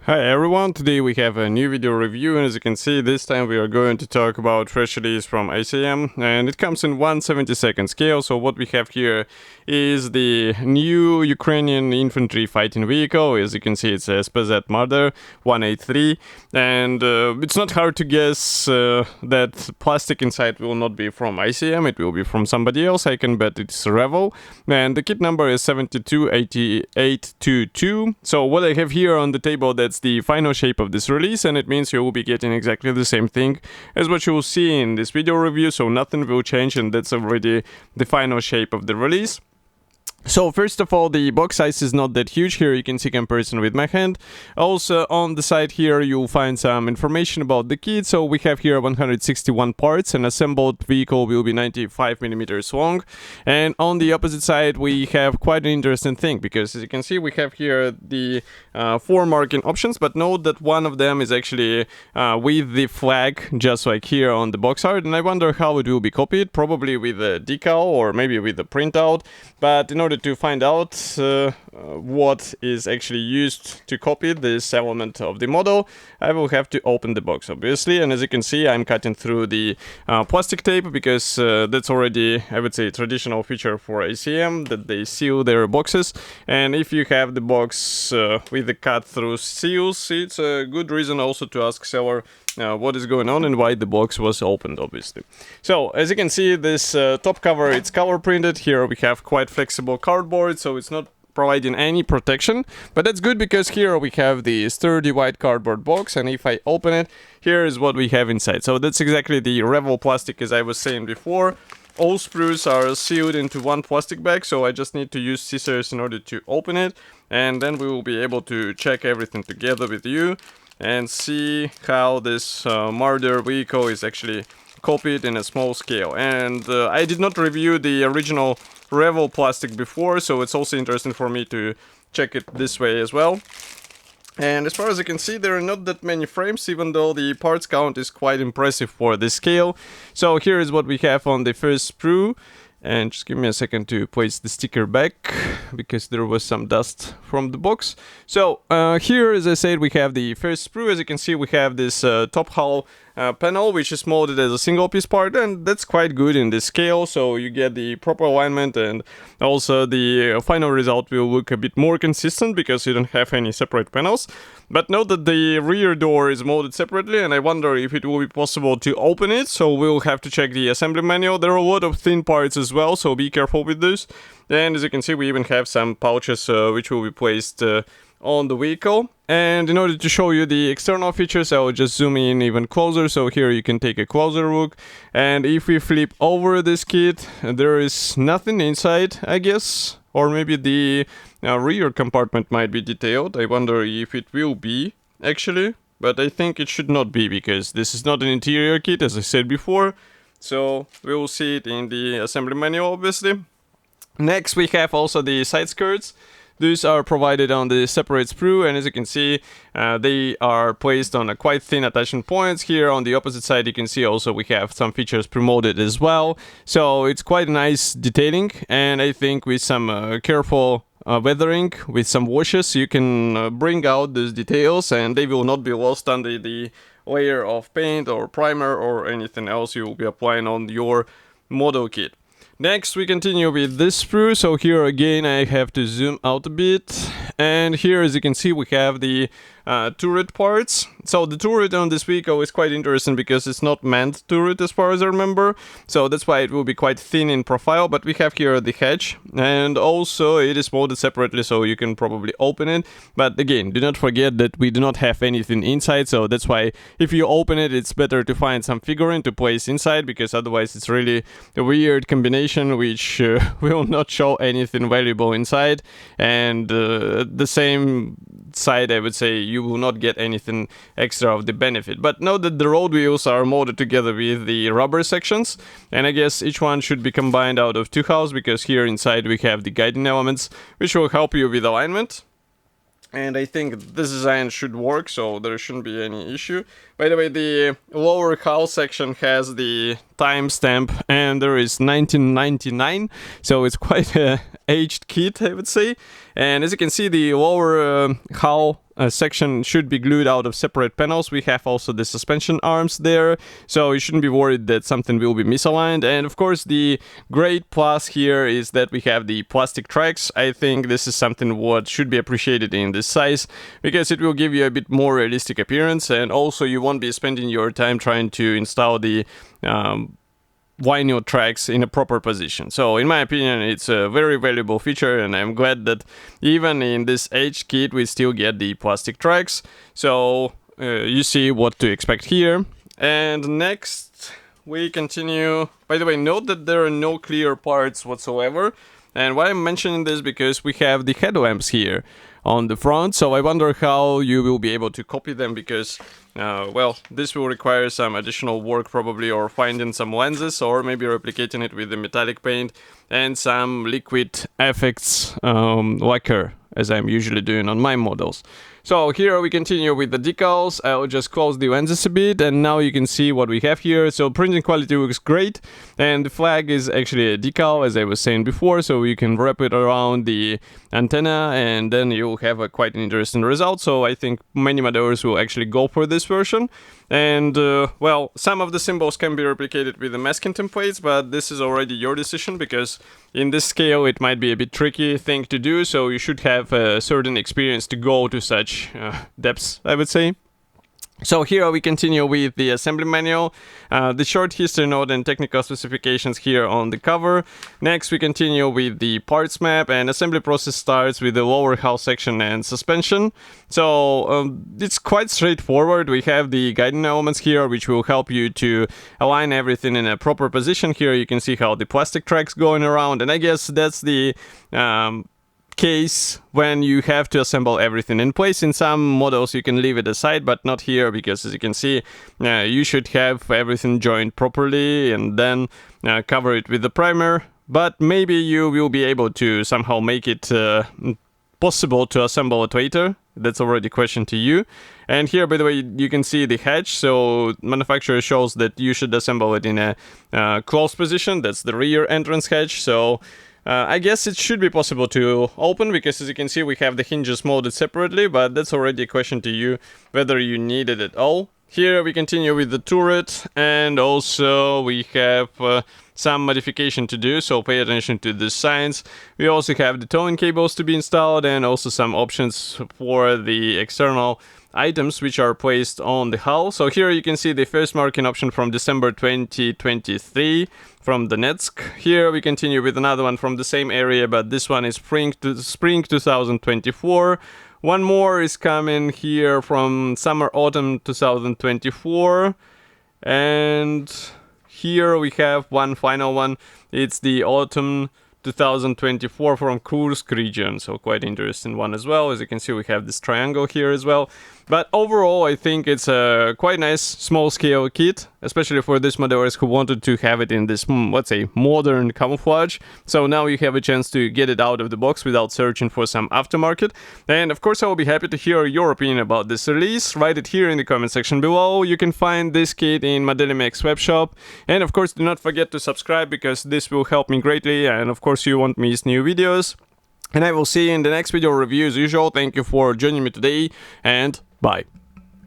Hi everyone, today we have a new video review, and as you can see, this time we are going to talk about fresh release from ICM, and it comes in 1/72 scale. So what we have here is the new Ukrainian infantry fighting vehicle. As you can see, it's a SPz Marder 183, and it's not hard to guess that plastic inside will not be from ICM, it will be from somebody else. I can bet it's Revel, and the kit number is 728822. So what I have here on the table, that's the final shape of this release, and it means you will be getting exactly the same thing as what you will see in this video review, so nothing will change, and that's already the final shape of the release. So first of all, the box size is not that huge. Here you can see comparison with my hand. Also on the side here you'll find some information about the kit. So we have here 161 parts. An assembled vehicle will be 95 millimeters long. And on the opposite side we have quite an interesting thing, because as you can see we have here the 4 marking options, but note that one of them is actually with the flag, just like here on the box art, and I wonder how it will be copied, probably with a decal or maybe with a printout. But in order to find out what is actually used to copy this element of the model, I will have to open the box, obviously. And as you can see, I'm cutting through the plastic tape, because that's already, I would say, a traditional feature for ICM, that they seal their boxes. And if you have the box with the cut-through seals, it's a good reason also to ask seller what is going on and why the box was opened, obviously. So as you can see, this top cover, it's color printed. Here we have quite flexible cardboard, so it's not providing any protection, but that's good, because here we have the sturdy white cardboard box, and if I open it, here is what we have inside. So that's exactly the Revel plastic, as I was saying before. All sprues are sealed into one plastic bag, so I just need to use scissors in order to open it, and then we will be able to check everything together with you and see how this Marder vehicle is actually copied in a small scale. And I did not review the original Revel plastic before, so it's also interesting for me to check it this way as well. And as far as you can see, there are not that many frames, even though the parts count is quite impressive for this scale. So here is what we have on the first sprue. And just give me a second to place the sticker back, because there was some dust from the box. So here, as I said, we have the first sprue. As you can see, we have this top hull panel, which is molded as a single piece part, and that's quite good in this scale. So you get the proper alignment, and also the final result will look a bit more consistent, because you don't have any separate panels. But note that the rear door is molded separately, and I wonder if it will be possible to open it, so we'll have to check the assembly manual. There are a lot of thin parts as well, so be careful with this. And as you can see, we even have some pouches which will be placed on the vehicle. And in order to show you the external features, I will just zoom in even closer, so here you can take a closer look. And if we flip over this kit, there is nothing inside, I guess. Or maybe the rear compartment might be detailed. I wonder if it will be, actually. But I think it should not be, because this is not an interior kit, as I said before. So we will see it in the assembly manual, obviously. Next, we have also the side skirts. These are provided on the separate sprue, and as you can see, they are placed on a quite thin attachment points. Here on the opposite side, you can see also we have some features pre-molded as well. So it's quite nice detailing, and I think with some careful weathering, with some washes, you can bring out these details, and they will not be lost under the layer of paint or primer or anything else you will be applying on your model kit. Next, we continue with this sprue. So here again, I have to zoom out a bit. And here, as you can see, we have the turret parts. So the turret on this vehicle is quite interesting, because it's not manned turret as far as I remember. So that's why it will be quite thin in profile. But we have here the hatch, and also it is molded separately, so you can probably open it. But again, do not forget that we do not have anything inside. So that's why if you open it, it's better to find some figurine to place inside, because otherwise it's really a weird combination which will not show anything valuable inside. And the same side, I would say, you will not get anything extra of the benefit. But note that the road wheels are molded together with the rubber sections, and I guess each one should be combined out of 2 hulls, because here inside we have the guiding elements which will help you with alignment. And I think this design should work, so there shouldn't be any issue. By the way, the lower hull section has the timestamp, and there is 1999, so it's quite a aged kit, I would say. And as you can see, the lower hull section should be glued out of separate panels. We have also the suspension arms there, so you shouldn't be worried that something will be misaligned. And of course, the great plus here is that we have the plastic tracks. I think this is something what should be appreciated in this size, because it will give you a bit more realistic appearance, and also you won't be spending your time trying to install the vinyl tracks in a proper position. So in my opinion, it's a very valuable feature, and I'm glad that even in this H kit we still get the plastic tracks. So you see what to expect here. And next we continue. By the way, note that there are no clear parts whatsoever. And why I'm mentioning this, because we have the headlamps here on the front, so I wonder how you will be able to copy them, because well, this will require some additional work probably, or finding some lenses, or maybe replicating it with the metallic paint and some liquid effects lacquer, as I'm usually doing on my models. So here we continue with the decals. I'll just close the lenses a bit, and now you can see what we have here. So printing quality looks great, and the flag is actually a decal, as I was saying before, so you can wrap it around the antenna, and then you'll have a quite interesting result. So I think many modelers will actually go for this version. And well, some of the symbols can be replicated with the masking templates, but this is already your decision, because in this scale it might be a bit tricky thing to do, so you should have a certain experience to go to such depths, I would say. So here we continue with the assembly manual, the short history note and technical specifications here on the cover. Next we continue with the parts map, and assembly process starts with the lower hull section and suspension. So it's quite straightforward. We have the guiding elements here, which will help you to align everything in a proper position. Here you can see how the plastic tracks going around, and I guess that's the case when you have to assemble everything in place. In some models you can leave it aside, but not here, because as you can see, you should have everything joined properly and then cover it with the primer. But maybe you will be able to somehow make it possible to assemble it later. That's already a question to you. And here, by the way, you can see the hatch. So manufacturer shows that you should assemble it in a closed position. That's the rear entrance hatch. So I guess it should be possible to open, because as you can see we have the hinges molded separately, but that's already a question to you whether you need it at all. Here we continue with the turret, and also we have some modification to do, so pay attention to the signs. We also have the towing cables to be installed, and also some options for the external items which are placed on the hull. So here you can see the first marking option from December 2023 from Donetsk. Here we continue with another one from the same area, but this one is spring 2024. One more is coming here from summer autumn 2024, and here we have one final one. It's the autumn 2024 from Kursk region, so quite interesting one as well. As you can see, we have this triangle here as well. But overall, I think it's a quite nice small scale kit, especially for these modelers who wanted to have it in this, let's say, modern camouflage. So now you have a chance to get it out of the box without searching for some aftermarket. And of course, I will be happy to hear your opinion about this release. Write it here in the comment section below. You can find this kit in Modelimex webshop. And of course, do not forget to subscribe, because this will help me greatly. And of course, you won't miss new videos. And I will see you in the next video review as usual. Thank you for joining me today, and bye.